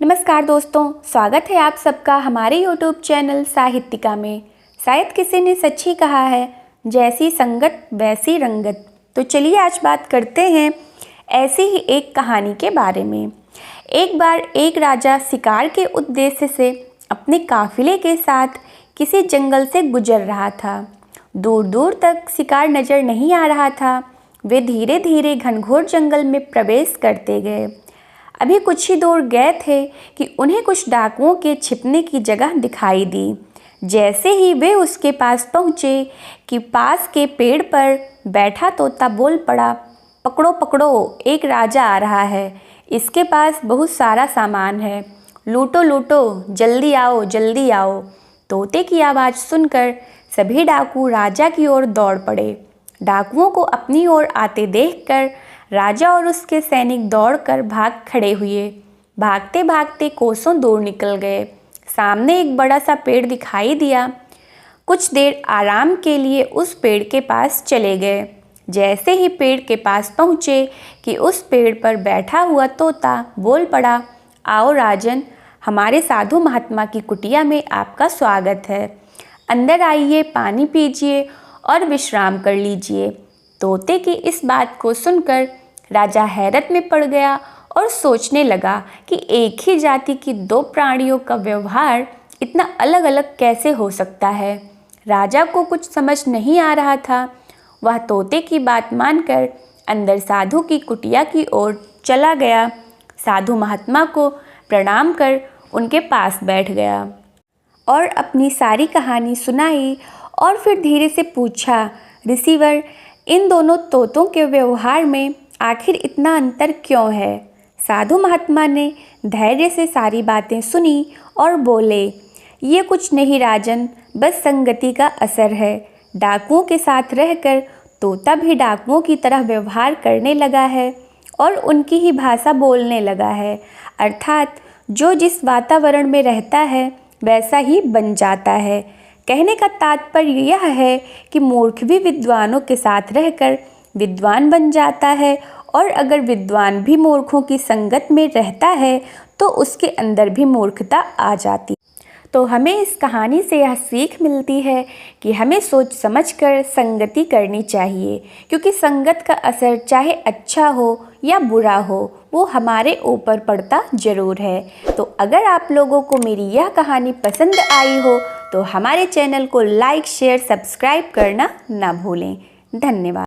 नमस्कार दोस्तों, स्वागत है आप सबका हमारे YouTube चैनल साहित्यिका में। शायद किसी ने सच ही कहा है, जैसी संगत वैसी रंगत। तो चलिए आज बात करते हैं ऐसी ही एक कहानी के बारे में। एक बार एक राजा शिकार के उद्देश्य से अपने काफिले के साथ किसी जंगल से गुजर रहा था। दूर दूर तक शिकार नजर नहीं आ रहा था। वे धीरे धीरे घनघोर जंगल में प्रवेश करते गए। अभी कुछ ही दूर गए थे कि उन्हें कुछ डाकुओं के छिपने की जगह दिखाई दी। जैसे ही वे उसके पास पहुँचे कि पास के पेड़ पर बैठा तोता बोल पड़ा, पकड़ो पकड़ो, एक राजा आ रहा है। इसके पास बहुत सारा सामान है, लूटो लूटो, जल्दी आओ जल्दी आओ। तोते की आवाज़ सुनकर सभी डाकू राजा की ओर दौड़ पड़े। डाकुओं को अपनी ओर आते देखकर राजा और उसके सैनिक दौड़कर भाग खड़े हुए। भागते भागते कोसों दूर निकल गए। सामने एक बड़ा सा पेड़ दिखाई दिया। कुछ देर आराम के लिए उस पेड़ के पास चले गए। जैसे ही पेड़ के पास पहुँचे कि उस पेड़ पर बैठा हुआ तोता बोल पड़ा, आओ राजन, हमारे साधु महात्मा की कुटिया में आपका स्वागत है। अंदर आइए, पानी पीजिए और विश्राम कर लीजिए। तोते की इस बात को सुनकर राजा हैरत में पड़ गया और सोचने लगा कि एक ही जाति की दो प्राणियों का व्यवहार इतना अलग अलग कैसे हो सकता है। राजा को कुछ समझ नहीं आ रहा था। वह तोते की बात मानकर अंदर साधु की कुटिया की ओर चला गया। साधु महात्मा को प्रणाम कर उनके पास बैठ गया और अपनी सारी कहानी सुनाई और फिर धीरे से पूछा, ऋषिवर, इन दोनों तोतों के व्यवहार में आखिर इतना अंतर क्यों है? साधु महात्मा ने धैर्य से सारी बातें सुनी और बोले, ये कुछ नहीं राजन, बस संगति का असर है। डाकुओं के साथ रहकर तोता भी डाकुओं की तरह व्यवहार करने लगा है और उनकी ही भाषा बोलने लगा है। अर्थात जो जिस वातावरण में रहता है वैसा ही बन जाता है। कहने का तात्पर्य यह है कि मूर्ख भी विद्वानों के साथ रहकर विद्वान बन जाता है और अगर विद्वान भी मूर्खों की संगत में रहता है तो उसके अंदर भी मूर्खता आ जाती। तो हमें इस कहानी से यह सीख मिलती है कि हमें सोच समझकर संगति करनी चाहिए, क्योंकि संगत का असर चाहे अच्छा हो या बुरा हो वो हमारे ऊपर पड़ता ज़रूर है। तो अगर आप लोगों को मेरी यह कहानी पसंद आई हो तो हमारे चैनल को लाइक, शेयर, सब्सक्राइब करना ना भूलें। धन्यवाद।